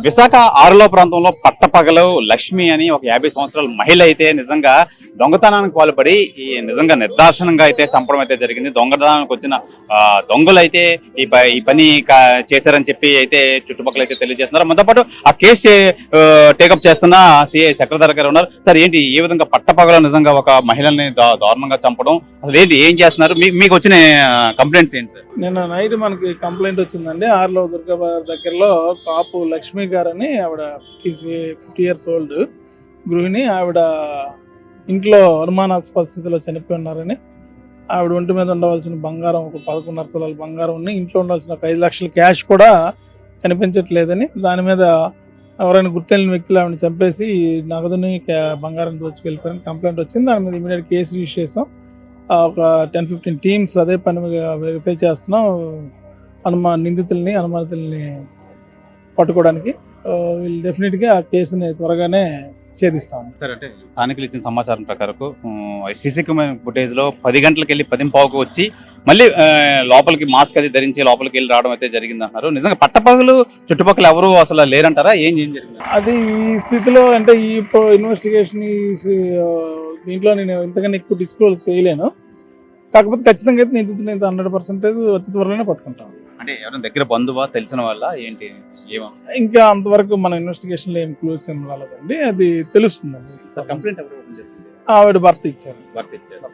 విశాఖ ఆరులో ప్రాంతంలో పట్టపగలు లక్ష్మి అని ఒక 50 సంవత్సరాల మహిళ అయితే నిజంగా దొంగతనానికి పాల్పడి ఈ నిజంగా నిర్దాక్షిణంగా అయితే చంపడం అయితే జరిగింది. దొంగతనానికి వచ్చిన దొంగలు అయితే ఈ పని చేశారని చెప్పి అయితే చుట్టుపక్కల అయితే తెలియజేస్తున్నారు. మనతో పాటు ఆ కేసు టేకప్ చేస్తున్న సిఐ చక్రధర్ గారు ఉన్నారు. సార్, ఏంటి ఏ విధంగా పట్టపగలు నిజంగా ఒక మహిళల్ని దారుణంగా చంపడం, అసలు ఏంటి ఏం చేస్తున్నారు, మీకు వచ్చిన కంప్లైంట్స్ ఏంటి సార్? నిన్న నైట్ మనకి కంప్లైంట్ వచ్చిందండి. ఆర్లో దుర్గాబాద్ దగ్గరలో కాపు లక్ష్మి గారని ఆవిడ 50 years ఓల్డ్ గృహిణి. ఆవిడ ఇంట్లో అనుమానాస్పద స్థితిలో చనిపోయి ఉన్నారని, ఆవిడ ఒంటి మీద ఉండవలసిన బంగారం ఒక 11.5 తులాల బంగారం ఉన్నాయి, ఇంట్లో ఉండవలసిన ఒక 5 లక్షల క్యాష్ కూడా కనిపించట్లేదని, దాని మీద ఎవరైనా గుర్తెలిన వ్యక్తులు ఆవిడని చంపేసి నగదుని బంగారం దోచుకెళ్ళిపోయారని కంప్లైంట్ వచ్చింది. దాని మీద ఇమీడియట్ కేసు రిజిస్టర్ చేసాం. ఒక 10-15 టీమ్స్ అదే పనిగా వెరిఫై చేస్తున్నాం నిందితుల్ని అనుమానితుల్ని పట్టుకోవడానికి. వీళ్ళు డెఫినెట్గా ఆ కేసుని త్వరగానే ఛేదిస్తాం. సార్, అంటే స్థానికులు ఇచ్చిన సమాచారం ప్రకారం సీసీ ఫుటేజ్ లో 10 గంటలకు వెళ్ళి 10:15కు వచ్చి మళ్ళీ లోపలికి మాస్క్ అది ధరించి లోపలికి వెళ్ళి రావడం అయితే జరిగింది అంటున్నారు. నిజంగా పట్టపగలు చుట్టుపక్కల ఎవరు అసలు లేరంటారా? ఏం జరిగింది అది ఈ స్థితిలో? అంటే ఈ ఇన్వెస్టిగేషన్ దీంట్లో నేను ఇంతకన్నా ఎక్కువ డిస్క్లోజ్ చేయలేను. కాకపోతే ఖచ్చితంగా అయితే నిందితులు 100% అతి త్వరలోనే పట్టుకుంటాం. అంటే ఎవరైనా దగ్గర బంధువా, తెలిసిన వాళ్ళ ఏంటి? ఇంకా అంతవరకు మన ఇన్వెస్టిగేషన్ లో ఏం క్లూస్ ఏం రాలేదండి, అది తెలుస్తుందండి. కంప్లైంట్ ఆవిడ భర్త ఇచ్చారు.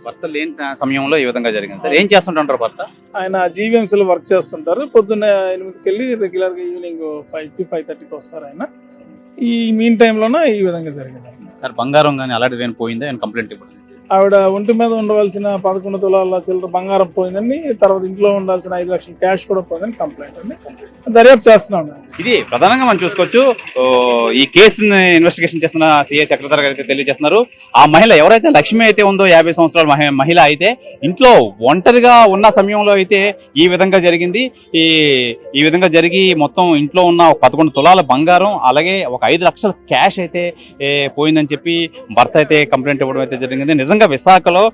భర్త లేని సమయంలో ఈ విధంగా జరిగింది సార్. ఏం చేస్తుంటారు భర్త? ఆయన జీవీఎంసీలో వర్క్ చేస్తుంటారు. పొద్దున్న 8కి వెళ్ళి రెగ్యులర్ గా ఈవినింగ్ 5కి 5:30కి వస్తారు ఆయన. ఈ మీన్ టైంలోనే ఈ విధంగా జరిగింది సార్. బంగారం కానీ అలాంటిది ఏమైనా పోయిందా? ఆయన కంప్లైంట్ ఇవ్వడం, ఆవిడ ఒంటి మీద ఉండవలసిన 11 తులాల చిల్లర బంగారం పోయిందని, తర్వాత ఇంట్లో ఉండాల్సిన 5 లక్షల క్యాష్ కూడా పోయిందని కంప్లైంట్ అండి. దర్యాప్తు చేస్తున్నాం. ఇది ప్రధానంగా మనం చూసుకోవచ్చు. ఈ కేసుని ఇన్వెస్టిగేషన్ చేస్తున్న సిఐ చక్రధర్ గారు అయితే తెలియజేస్తున్నారు. ఆ మహిళ ఎవరైతే లక్ష్మి అయితే ఉందో 50 సంవత్సరాల మహిళ అయితే ఇంట్లో ఒంటరిగా ఉన్న సమయంలో అయితే ఈ విధంగా జరిగింది. ఈ విధంగా జరిగి మొత్తం ఇంట్లో ఉన్న 11 తులాల బంగారం అలాగే ఒక 5 లక్షల క్యాష్ అయితే పోయిందని చెప్పి భర్త అయితే కంప్లైంట్ ఇవ్వడం అయితే జరిగింది. నిజంగా విశాఖలో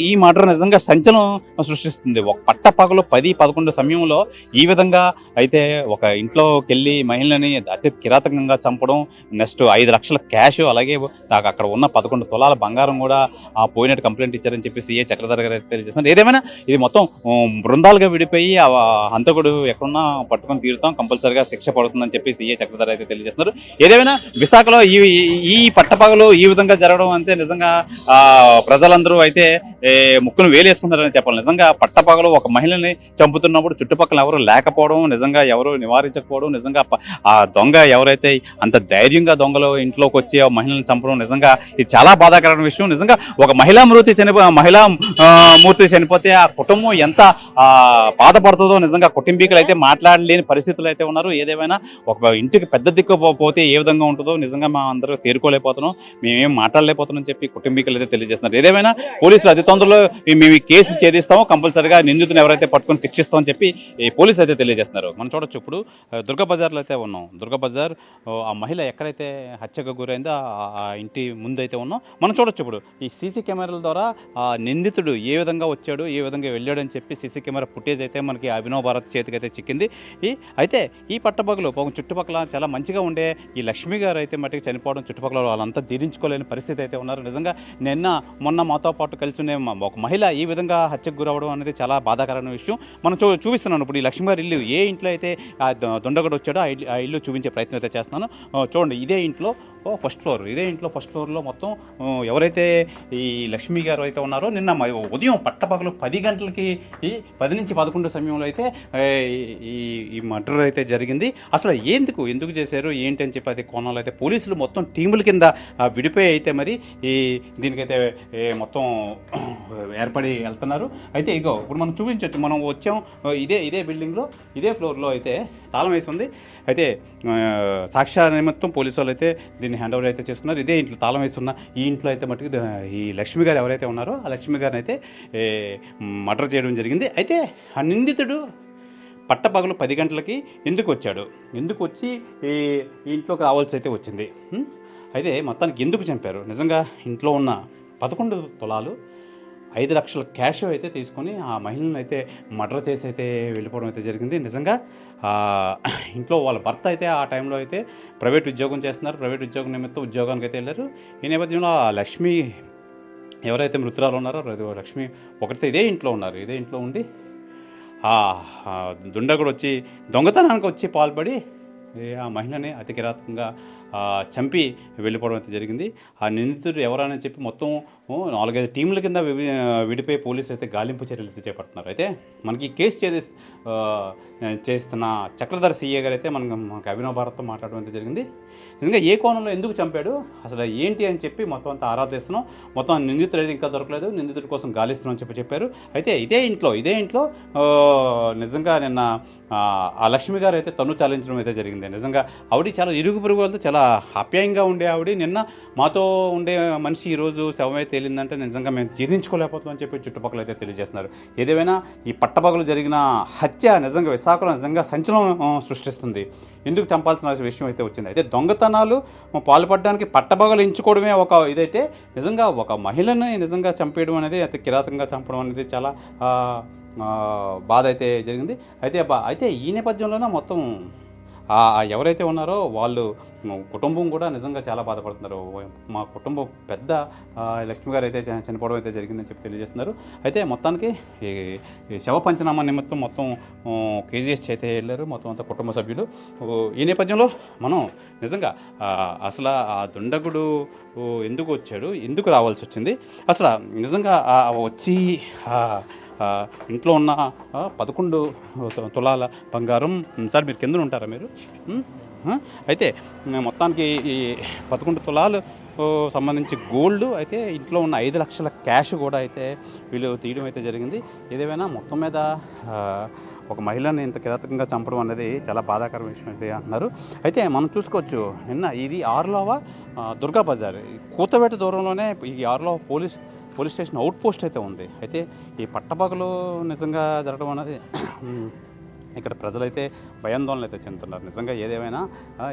ఈ మర్డర్ నిజంగా సంచలనం సృష్టిస్తుంది. ఒక పట్టపగలు 10-11 సమయంలో ఈ విధంగా అయితే ఒక ఇంట్లోకి వెళ్ళి మహిళని అతి కిరాతకంగా చంపడం, నెక్స్ట్ 5 లక్షల క్యాష్ అలాగే నాకు అక్కడ ఉన్న 11 తులాల బంగారం కూడా పోయినట్టు కంప్లైంట్ ఇచ్చారని చెప్పి సిఐ చక్రధర్ గారు అయితే తెలియజేస్తున్నారు. ఏదేమైనా ఇది మొత్తం బృందాలుగా విడిపోయి హంతకుడు ఎక్కడున్నా పట్టుకొని తీరుతాం, కంపల్సరిగా శిక్ష పడుతుందని చెప్పి సిఐ చక్రధర్ అయితే తెలియజేస్తున్నారు. ఏదేమైనా విశాఖలో ఈ పట్టపగలు ఈ విధంగా జరగడం అంటే నిజంగా ప్రజలందరూ అయితే ముక్కును వేలేసుకుంటారని చెప్పాలి. నిజంగా పట్టపగలు ఒక మహిళని చంపుతున్నప్పుడు చుట్టుపక్కల ఎవరు లేకపోవడం, నిజంగా ఎవరు నివారించకపోవడం, నిజంగా ఆ దొంగ ఎవరైతే అంత ధైర్యంగా దొంగలు ఇంట్లోకి వచ్చి ఆ మహిళలను చంపడం నిజంగా ఇది చాలా బాధాకరమైన విషయం. నిజంగా ఒక మహిళా మూర్తి చనిపోతే ఆ కుటుంబం ఎంత బాధపడుతుందో నిజంగా కుటుంబీకులు అయితే మాట్లాడలేని పరిస్థితులు అయితే ఉన్నారు. ఏదేమైనా ఒక ఇంటికి పెద్ద దిక్కు పోతే ఏ విధంగా ఉంటుందో నిజంగా మా అందరూ తేరుకోలేకపోతున్నాం, మేమేం మాట్లాడలేకపోతున్నాం చెప్పి కుటుంబీకులు అయితే తెలియజేస్తున్నారు. ఏదేమైనా పోలీసులు అతి తొందరలో మేము ఈ కేసు ఛేదిస్తాము, కంపల్సరిగా నిందితుని ఎవరైతే పట్టుకొని శిక్షిస్తామని చెప్పి పోలీసులు అయితే తెలియజేస్తున్నారు. మనం చూడొచ్చు. ఇప్పుడు దుర్గా బజార్లో అయితే ఉన్నాం. దుర్గా బజార్ ఆ మహిళ ఎక్కడైతే హత్యకు గురైందో ఆ ఇంటి ముందైతే ఉన్నాం. మనం చూడొచ్చు. ఇప్పుడు ఈ సీసీ కెమెరాల ద్వారా ఆ నిందితుడు ఏ విధంగా వచ్చాడు, ఏ విధంగా వెళ్ళాడు అని చెప్పి సీసీ కెమెరా ఫుటేజ్ అయితే మనకి అభినవ్ భారత్ చేతికి అయితే చిక్కింది. అయితే ఈ పట్టపగలు చుట్టుపక్కల చాలా మంచిగా ఉండే ఈ లక్ష్మి గారు అయితే మట్టికి చనిపోవడం చుట్టుపక్కల వాళ్ళంతా జీర్ణించుకోలేని పరిస్థితి అయితే ఉన్నారు. నిజంగా మొన్న మాతో పాటు కలిసి ఉండే ఒక మహిళ ఈ విధంగా హత్యకు గురవడం అనేది చాలా బాధాకరమైన విషయం. మనం చూపిస్తున్నాను. ఇప్పుడు ఈ లక్ష్మి గారి ఇల్లు ఏ ఇంట్లో అయితే ఆ దొండగడు వచ్చాడో ఆ ఇల్లు చూపించే ప్రయత్నం అయితే చేస్తున్నాను. చూడండి, ఇదే ఇంట్లో ఫస్ట్ ఫ్లోర్లో మొత్తం ఎవరైతే ఈ లక్ష్మి గారు అయితే ఉన్నారో నిన్న ఉదయం పట్టపగలు 10 గంటలకి 10 నుంచి 11 సమయంలో అయితే ఈ మర్డర్ అయితే జరిగింది. అసలు ఎందుకు చేశారు ఏంటి అని చెప్పి అయితే కోణంలో అయితే పోలీసులు మొత్తం టీముల కింద విడిపోయి అయితే మరి దీనికైతే మొత్తం ఏర్పడి వెళ్తున్నారు. అయితే ఇప్పుడు మనం చూపించవచ్చు. మనం వచ్చాం ఇదే బిల్డింగ్లో ఇదే ఫ్లోర్లో అయితే తాళం వేసి ఉంది. అయితే సాక్ష్య నిమిత్తం పోలీసు వాళ్ళు అయితే దీన్ని హ్యాండ్ ఓవర్ అయితే చేసుకున్నారు. ఇదే ఇంట్లో తాళం వేస్తున్న ఈ ఇంట్లో అయితే మటుకు ఈ లక్ష్మి గారు ఎవరైతే ఉన్నారో ఆ లక్ష్మి గారిని అయితే మర్డర్ చేయడం జరిగింది. అయితే ఆ నిందితుడు పట్టపగలు 10 గంటలకి ఎందుకు వచ్చి ఈ ఇంట్లోకి రావాల్సి అయితే వచ్చింది. అయితే మొత్తానికి ఎందుకు చంపారు? నిజంగా ఇంట్లో ఉన్న 11 తులాలు 5 లక్షల క్యాష్ అయితే తీసుకొని ఆ మహిళను అయితే మర్డర్ చేసి అయితే వెళ్ళిపోవడం అయితే జరిగింది. నిజంగా ఇంట్లో వాళ్ళ భర్త అయితే ఆ టైంలో అయితే ప్రైవేట్ ఉద్యోగం చేస్తున్నారు. ప్రైవేట్ ఉద్యోగం నిమిత్తం ఉద్యోగానికి అయితే వెళ్ళారు. ఈ నేపథ్యంలో ఆ లక్ష్మి ఎవరైతే మృతురాలు ఉన్నారో లక్ష్మి ఒకరితో ఇదే ఇంట్లో ఉన్నారు. ఇదే ఇంట్లో ఉండి దుండగుడు వచ్చి దొంగతనానికి వచ్చి పాల్పడి ఆ మహిళని అతి కిరాతకంగా చంపి వెళ్ళిపోవడం అయితే జరిగింది. ఆ నిందితుడు ఎవరని చెప్పి మొత్తం 4-5 టీంల కింద విడిపోయి పోలీసులు అయితే గాలింపు చర్యలు అయితే చేపడుతున్నారు. అయితే మనకి కేసు చేస్తున్న చక్రధర్ సీఏ గారు అయితే మనకు అభినవ్ భారత్తో మాట్లాడడం అయితే జరిగింది. నిజంగా ఏ కోణంలో ఎందుకు చంపాడు అసలు ఏంటి అని చెప్పి మొత్తం అంతా ఆరా తీస్తున్నాం. మొత్తం నిందితుడు అయితే ఇంకా దొరకలేదు. నిందితుడి కోసం గాలిస్తున్నాం అని చెప్పారు. అయితే ఇదే ఇంట్లో నిజంగా నిన్న ఆ లక్ష్మి గారు అయితే తను చాలించడం అయితే జరిగింది. నిజంగా ఆవిడ చాలా ఇరుగు పొరుగు వాళ్ళతో చాలా ఆప్యాయంగా ఉండే ఆవిడ నిన్న మాతో ఉండే మనిషి ఈరోజు శవమే తేలిందంటే నిజంగా మేము జీర్ణించుకోలేకపోతాం అని చెప్పి చుట్టుపక్కల అయితే తెలియజేస్తున్నారు. ఏదేమైనా ఈ పట్టపగలు జరిగిన హత్య నిజంగా విశాఖలో నిజంగా సంచలనం సృష్టిస్తుంది. ఎందుకు చంపాల్సిన విషయం అయితే వచ్చింది. అయితే దొంగతనాలు పాల్పడడానికి పట్టపగలు ఎంచుకోవడమే ఒక ఇదైతే నిజంగా ఒక మహిళని నిజంగా చంపేయడం అనేది అతి కిరాతకంగా చంపడం అనేది చాలా బాధ అయితే జరిగింది. అయితే ఈ నేపథ్యంలోనే మొత్తం ఎవరైతే ఉన్నారో వాళ్ళు కుటుంబం కూడా నిజంగా చాలా బాధపడుతున్నారు. మా కుటుంబం పెద్ద లక్ష్మి గారు అయితే చనిపోవడం అయితే జరిగిందని చెప్పి తెలియజేస్తున్నారు. అయితే మొత్తానికి ఈ శవ పంచనామా నిమిత్తం మొత్తం కేజీఎస్ అయితే వెళ్ళారు మొత్తం అంతా కుటుంబ సభ్యులు. ఈ నేపథ్యంలో మనం నిజంగా అసలు ఆ దుండగుడు ఎందుకు వచ్చాడు, ఎందుకు రావాల్సి వచ్చింది, అసలు నిజంగా వచ్చి ఇంట్లో ఉన్న 11 తులాల బంగారం. సార్ మీరు కింద ఉంటారా మీరు? అయితే మొత్తానికి ఈ 11 తులాలు సంబంధించి గోల్డ్ అయితే ఇంట్లో ఉన్న 5 లక్షల క్యాష్ కూడా అయితే వీళ్ళు తీయడం అయితే జరిగింది. ఏదేమైనా మొత్తం మీద ఒక మహిళని ఇంత కిరాతకంగా చంపడం అనేది చాలా బాధాకర విషయం అయితే అంటున్నారు. అయితే మనం చూసుకోవచ్చు నిన్న ఇది ఆర్లోవా దుర్గా బజార్ కూతవేట దూరంలోనే ఈ ఆర్లోవా పోలీస్ స్టేషన్ అవుట్ పోస్ట్ అయితే ఉంది. అయితే ఈ పట్టపగలు నిజంగా జరగడం అనేది ఇక్కడ ప్రజలైతే భయాందోళన అయితే చెందుతున్నారు. నిజంగా ఏదేమైనా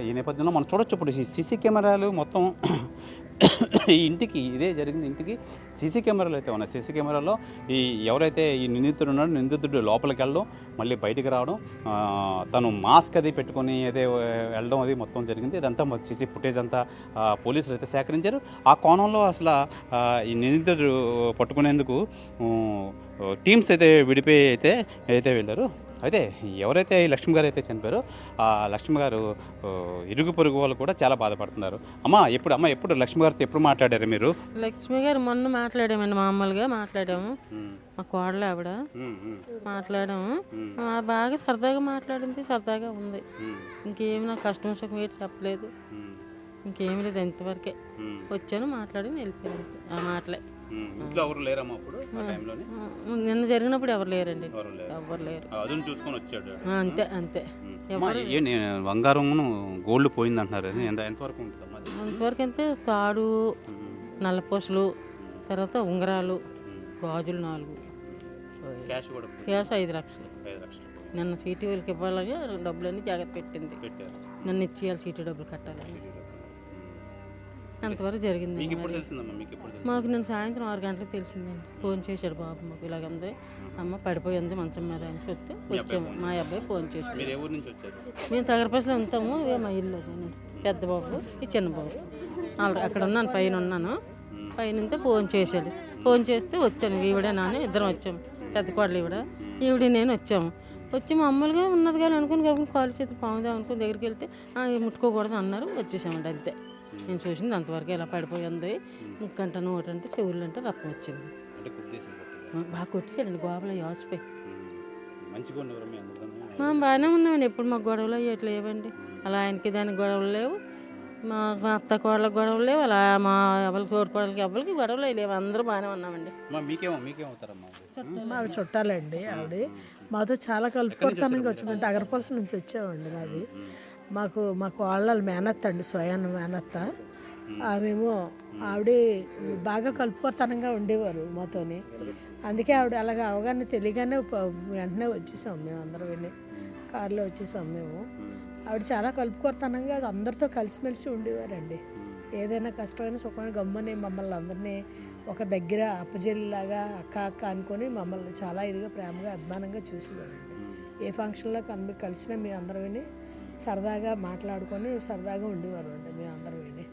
ఈ నేపథ్యంలో మనం చూడొచ్చు. ఇప్పుడు ఈ సీసీ కెమెరాలు మొత్తం ఈ ఇంటికి ఇదే జరిగింది. ఇంటికి సీసీ కెమెరాలు అయితే ఉన్నాయి. సీసీ కెమెరాలో ఈ ఎవరైతే ఈ నిందితుడు ఉన్నాడో నిందితుడు లోపలికి వెళ్ళడం మళ్ళీ బయటికి రావడం, తను మాస్క్ అది పెట్టుకొని అదే వెళ్ళడం అది మొత్తం జరిగింది. ఇదంతా సీసీ ఫుటేజ్ అంతా పోలీసులు అయితే సేకరించారు. ఆ కోణంలో అసలు ఈ నిందితుడు పట్టుకునేందుకు టీమ్స్ అయితే విడిపోయి అయితే వెళ్ళారు. అయితే ఎవరైతే ఈ లక్ష్మి గారు అయితే చనిపోయారో ఆ లక్ష్మి గారు ఇరుగు పొరుగు వాళ్ళు కూడా చాలా బాధపడుతున్నారు. ఎప్పుడు లక్ష్మి గారితో ఎప్పుడు మాట్లాడారు మీరు? లక్ష్మి గారు మొన్న మాట్లాడామండి, మామూలుగా మాట్లాడాము. మా కోడలు ఆవిడ మాట్లాడాము. బాగా సరదాగా మాట్లాడింది, సరదాగా ఉంది. ఇంకేమి నాకు కష్టం సుఖం ఏంటి చెప్పలేదు, ఇంకేమి లేదు. ఇంతవరకే వచ్చాను, మాట్లాడి వెళ్ళిపోయాను. ఆ మాటలే. ఇంట్లో ఎవరు లేరమ్మా అప్పుడు నిన్న జరిగినప్పుడు ఎవరు లేరండి, ఎవరు లేరు. అదును చూసుకొని వచ్చాడు అంతే అంతే. బంగారం గోల్డ్ పోయింది అంటున్నారు. ఎంతవరకు ఉంటుంది? అంతవరకు అంతే. తాడు, నల్లపూసలు, తర్వాత ఉంగరాలు, గాజులు 4, క్యాష్ 5 లక్షలు. నిన్న సీటీ వాళ్ళకి ఇవ్వాలని డబ్బులన్నీ జాగ్రత్త పెట్టింది. నన్ను ఇచ్చేయాలి, సీటీ డబ్బులు కట్టాలని. అంతవరకు జరిగింది. మాకు నేను సాయంత్రం 6 గంటలకు తెలిసిందండి. ఫోన్ చేశాడు బాబు, మాకు ఇలాగంది అమ్మ పడిపోయింది మంచం మీద అని చెప్తే వచ్చాము. మా అబ్బాయి ఫోన్ చేశాడు. మేము తగరపసలో ఉంటాము. మా ఇల్లు పెద్ద బాబు, ఈ చిన్న బాబు. అక్కడ ఉన్నాను, పైన ఉన్నాను. పైన ఫోన్ చేశాడు. ఫోన్ చేస్తే వచ్చాను. ఈవిడ నాన్న ఇద్దరం వచ్చాము. పెద్ద కోడలు ఈవిడ నేను వచ్చాము. వచ్చి మామూలుగా ఉన్నది కానీ అనుకుని కాబట్టి కాలు చేతులు పాముదాం అనుకుని దగ్గరికి వెళ్తే ముట్టుకోకూడదు అన్నారు. వచ్చేసామండి అంతే. నేను చూసింది అంతవరకు ఎలా పడిపోయింది. ముక్కంట నోటంటే చెవులు అంటే రక్తం వచ్చింది. బాగా కొట్టేసాడండి గోపలో యోసిపోయి. బాగానే ఉన్నామండి. ఎప్పుడు మాకు గొడవలు అయ్యేటి లేవండి. అలా ఆయనకి దానికి గొడవలు లేవు, మా అత్త కోడలకు గొడవలు లేవు, అలా మా ఎవరికి తోడు కోడలకి ఎవరికి గొడవలు లేవు. అందరూ బాగానే ఉన్నామండి. మాకు చుట్టాలండి ఆవిడ. మాతో చాలా కలుపుకొడతానికి వచ్చి మేము తగరపల్సి నుంచి వచ్చామండి. నాది మా కోళ్ళ మేనత్త అండి, స్వయాన మేనత్త. ఆమెమో ఆవిడ బాగా కలుపుకొడతానంగా ఉండేవారు మాతోని. అందుకే ఆవిడ అలాగ అవగానే తెలియగానే వెంటనే వచ్చేసాం. మేము అందరం వెళ్ళి కారులో వచ్చేసాం. మేము ఆవిడ చాలా కలుపుకొడతానంగా అందరితో కలిసిమెలిసి ఉండేవారండి. ఏదైనా కష్టమైన సుఖమైన గమ్మని మమ్మల్ని అందరినీ ఒక దగ్గర అప్పజెల్లిలాగా అక్క అక్క అనుకొని మమ్మల్ని చాలా ఇదిగా ప్రేమగా అభిమానంగా చూసేవారండి. ఏ ఫంక్షన్లో కలిసినా మేము అందరం విని సరదాగా మాట్లాడుకొని సరదాగా ఉండేవారు అండి. మేము అందరం విని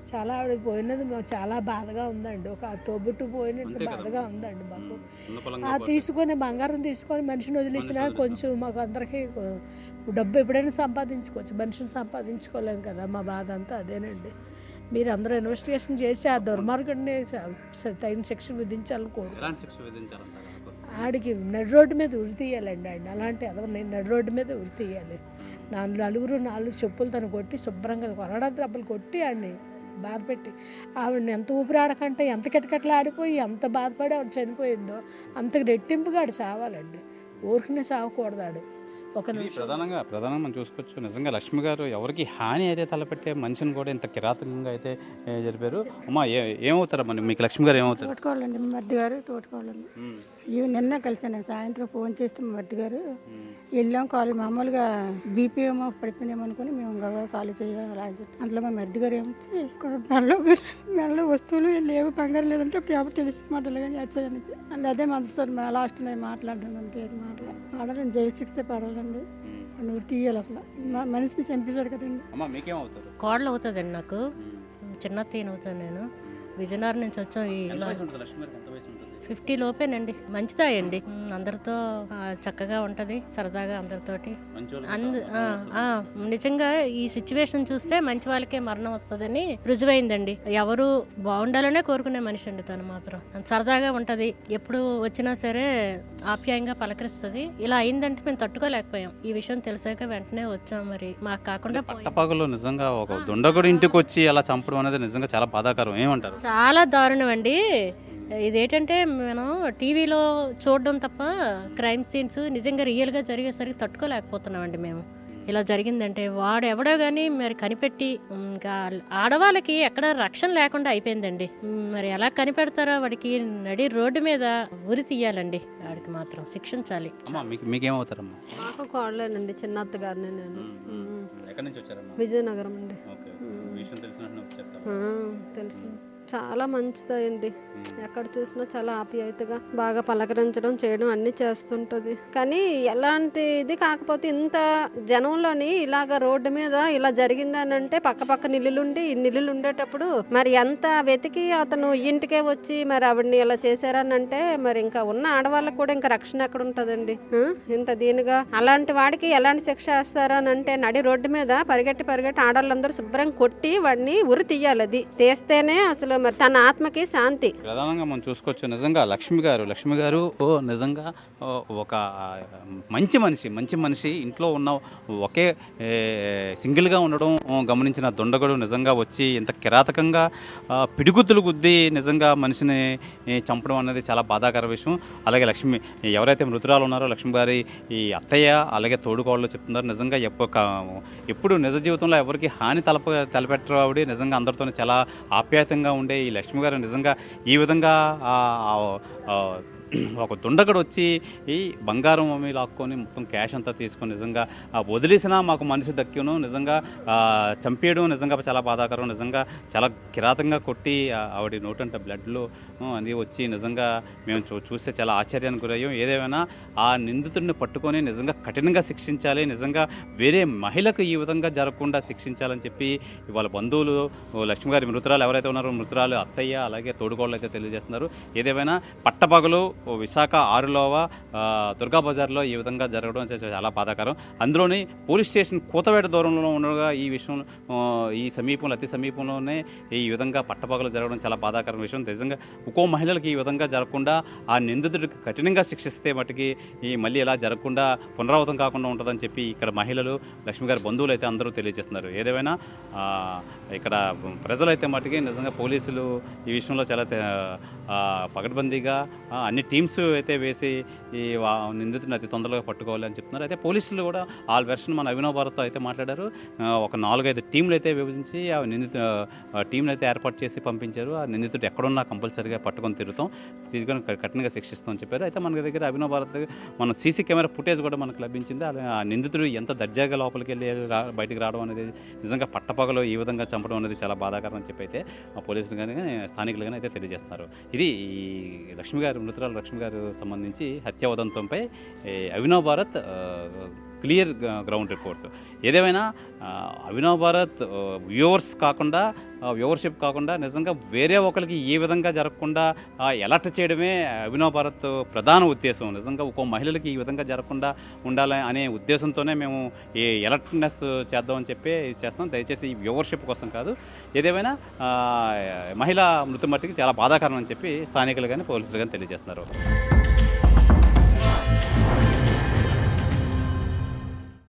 చాలా ఆవిడ పోయినది మాకు చాలా బాధగా ఉందండి. ఒక తోబుట్టు పోయినట్టు బాధగా ఉందండి మాకు. తీసుకొని బంగారం తీసుకొని మనిషిని వదిలేసినా కొంచెం మాకు అందరికీ డబ్బు ఎప్పుడైనా సంపాదించుకోవచ్చు, మనిషిని సంపాదించుకోలేం కదా. మా బాధ అంతా అదేనండి. మీరు అందరూ ఇన్వెస్టిగేషన్ చేసి ఆ దుర్మార్గుడిని తగిన శిక్ష విధించాలని ఆడికి నడి రోడ్డు మీద ఉరి తీయాలండి. ఆయన అలాంటి అదవని నడి రోడ్డు మీద ఉరి తీయాలి. నాలుగు చెప్పులు తను కొట్టి శుభ్రంగా కొరడా దెబ్బలు కొట్టి ఆడిని బాధ పెట్టి ఆవిడని ఎంత ఊపిరాడకంటే ఎంత కిటకిటలు ఆడిపోయి ఎంత బాధపడి ఆవిడ చనిపోయిందో అంతకు రెట్టింపుగా ఆడు చావాలండి. ఊరికనే సావకూడదు ఆడు. ఒక ప్రధానంగా మనం చూసుకోవచ్చు. నిజంగా లక్ష్మి గారు ఎవరికి హాని అయితే తలపెట్టే మనిషిని కూడా ఇంత కిరాతకంగా అయితే జరిపారు. అమ్మా ఏమవుతారా మరి మీకు లక్ష్మి గారు ఏమవుతారు? తోడుకోవాలండి మా మరిది గారు, తోడుకోవాలండి. ఇవి నిన్న కలిసాను సాయంత్రం ఫోన్ చేస్తే మా మరిది గారు వెళ్ళాం కాలేజ్ మామూలుగా బీపీ ఏమో పడిపోయిందేమో అనుకుని మేము గవ కాలేజ్ చేయాలి. అందులో మా మరిది గారు ఏమొచ్చి మెడలో వస్తువులు లేవు బంగారు లేదంటే అప్పుడు ఎవరు తెలిసిన మాటలు కానీ వచ్చాయనేసి అండ్ అదే మనసు లాస్ట్ మాట్లాడడం మనకి ఏది మాట్లాడాలని జైలు శిక్ష పడాలండి. నువ్వు తీయాలి అసలు మనిషిని చంపేశాడు కదండి. కోడలు అవుతుందండి నాకు, చిన్న తీన్ అవుతాను. నేను విజయనగరం నుంచి వచ్చాం. 50 లోపేనండి. మంచిదాయండి, అందరితో చక్కగా ఉంటది, సరదాగా అందరితోటి. నిజంగా ఈ సిచ్యువేషన్ చూస్తే మంచి వాళ్ళకే మరణం వస్తుందని రుజువైందండి. ఎవరు బాగుండాలనే కోరుకునే మనిషి అండి తను మాత్రం. సరదాగా ఉంటది, ఎప్పుడు వచ్చినా సరే ఆప్యాయంగా పలకరిస్తుంది. ఇలా అయిందంటే మేము తట్టుకోలేకపోయాం. ఈ విషయం తెలిసాక వెంటనే వచ్చాం. మరి మాకు కాకుండా పట్టపగలు నిజంగా ఒక దుండగుడి ఇంటికి వచ్చి అలా చంపడం అనేది నిజంగా చాలా బాధాకరం. ఏమంటారు? చాలా దారుణం అండి. ఇదేంటంటే మనం టీవీలో చూడడం తప్ప క్రైమ్ సీన్స్ నిజంగా రియల్గా జరిగేసరికి తట్టుకోలేకపోతున్నామండి మేము. ఇలా జరిగిందంటే వాడు ఎవడో కానీ మరి కనిపెట్టి, ఇంకా ఆడవాళ్ళకి ఎక్కడ రక్షణ లేకుండా అయిపోయిందండి. మరి ఎలా కనిపెడతారో వాడికి నడి రోడ్డు మీద ఉరి తీయాలండి. వాడికి మాత్రం శిక్షించాలి. మీకేమవుతారమ్మా? మాకు కోడలేనండి, చిన్న అత్తగారిని. నేను విజయనగరం అండి. తెలుసు, చాలా మంచిదండి. ఎక్కడ చూసినా చాలా ఆప్యాయతగా బాగా పలకరించడం చేయడం అన్నీ చేస్తుంటుంది. కానీ ఎలాంటి ఇది కాకపోతే ఇంత జనంలోని ఇలాగ రోడ్డు మీద ఇలా జరిగిందని అంటే పక్క నిల్లులు ఉండేటప్పుడు మరి ఎంత వెతికి అతను ఇంటికే వచ్చి మరి ఆవిడని ఇలా చేశారని అంటే మరి ఇంకా ఉన్న ఆడవాళ్ళకు కూడా ఇంకా రక్షణ ఎక్కడ ఉంటుందండి? ఇంత దీనిగా అలాంటి వాడికి ఎలాంటి శిక్ష వేస్తారని అంటే నడి రోడ్డు మీద పరిగెట్టి ఆడవాళ్ళందరూ శుభ్రం కొట్టి వాడిని ఉరి తీయాలి. అది తీస్తేనే అసలు మరి తన ఆత్మకి శాంతి. ప్రధానంగా మనం చూసుకోవచ్చు. నిజంగా లక్ష్మి గారు నిజంగా ఒక మంచి మనిషి ఇంట్లో ఉన్న ఒకే సింగిల్గా ఉండడం గమనించిన దుండగుడు నిజంగా వచ్చి ఇంత కిరాతకంగా పిడిగుద్దులు గుద్ది నిజంగా మనిషిని చంపడం అనేది చాలా బాధాకర విషయం. అలాగే ఎవరైతే మృతురాలు ఉన్నారో లక్ష్మి గారి ఈ అత్తయ్య అలాగే తోడుకోళ్ళు చెప్తున్నారు. నిజంగా ఎప్పుడు నిజ జీవితంలో ఎవరికి హాని తలపెట్టరు ఆవిడ. నిజంగా అందరితో చాలా ఆప్యాయతంగా ఉండే ఈ లక్ష్మి గారు నిజంగా ఈ విధంగా ఒక దుండగడు వచ్చి ఈ బంగారం అమ్మి లాక్కొని మొత్తం క్యాష్ అంతా తీసుకొని నిజంగా వదిలేసినా మాకు మనిషి దక్కిను. నిజంగా చంపేయడం నిజంగా చాలా బాధాకరం. నిజంగా చాలా కిరాతంగా కొట్టి ఆవిడ నోటంట బ్లడ్లో అది వచ్చి నిజంగా మేము చూస్తే చాలా ఆశ్చర్యానికి గురయ్యాం. ఏదేమైనా ఆ నిందితుడిని పట్టుకొని నిజంగా కఠినంగా శిక్షించాలి. నిజంగా వేరే మహిళకు ఈ విధంగా జరగకుండా శిక్షించాలని చెప్పి వాళ్ళ బంధువులు లక్ష్మి గారి మృతురాలు ఎవరైతే ఉన్నారో మృతురాలు అత్తయ్య అలాగే తోడుకోళ్ళు అయితే తెలియజేస్తున్నారు. ఏదేమైనా పట్టపగలు విశాఖ 6లోవ దుర్గా బజార్లో ఈ విధంగా జరగడం చాలా బాధాకరం. అందులోని పోలీస్ స్టేషన్ కూతవేట దూరంలో ఉండగా ఈ విషయం అతి సమీపంలోనే ఈ విధంగా పట్టపగలు జరగడం చాలా బాధాకరం విషయం. నిజంగా ఒక్కో మహిళలకు ఈ విధంగా జరగకుండా ఆ నిందితుడికి కఠినంగా శిక్షిస్తే మటుకి మళ్ళీ ఇలా జరగకుండా పునరావృతం కాకుండా ఉంటుందని చెప్పి ఇక్కడ మహిళలు లక్ష్మి గారి బంధువులు అయితే అందరూ తెలియజేస్తున్నారు. ఏదేమైనా ఇక్కడ ప్రజలైతే మటుకి నిజంగా పోలీసులు ఈ విషయంలో చాలా పకడ్బందీగా అన్ని టీమ్స్ అయితే వేసి ఈ నిందితుడిని అతి తొందరగా పట్టుకోవాలి అని చెప్తున్నారు. అయితే పోలీసులు కూడా ఆ వెర్షన్ మన అభినవ్ భారత్తో అయితే మాట్లాడారు. ఒక 4-5 టీంలు అయితే విభజించి ఆ టీంలు అయితే ఏర్పాటు చేసి పంపించారు. ఆ నిందితుడు ఎక్కడున్నా కంపల్సరీగా పట్టుకొని తిరుగుని కఠినంగా శిక్షిస్తామని చెప్పారు. అయితే మన దగ్గర అభినవ్ భారత్ మన సీసీ కెమెరా ఫుటేజ్ కూడా మనకు లభించింది. ఆ నిందితుడు ఎంత దర్జాగా లోపలికి వెళ్ళి బయటికి రావడం అనేది నిజంగా పట్టపగలో ఈ విధంగా చంపడం అనేది చాలా బాధాకరం అని చెప్పి అయితే పోలీసులు కానీ స్థానికులు కానీ అయితే తెలియజేస్తున్నారు. ఇది ఈ మృతురాలు లక్ష్మి గారు సంబంధించి హత్య ఉదంతంపై Abhinav Bharat clear ground report. ఏదేమైనా అభినవ్ భారత్ వ్యూవర్షిప్ కాకుండా నిజంగా వేరే ఒకరికి ఏ విధంగా జరగకుండా అలర్ట్ చేయడమే అభినవ్ భారత్ ప్రధాన ఉద్దేశం. నిజంగా ఒక్కో మహిళలకి ఈ విధంగా జరగకుండా ఉండాలి అనే ఉద్దేశంతోనే మేము ఈ అలర్ట్నెస్ చేద్దామని చెప్పి చేస్తాం. దయచేసి ఈ వ్యూవర్షిప్ కోసం కాదు. ఏదేమైనా మహిళా మృతి మట్టికి చాలా బాధాకరం అని చెప్పి స్థానికులు కానీ పోలీసులు కానీ తెలియజేస్తున్నారు.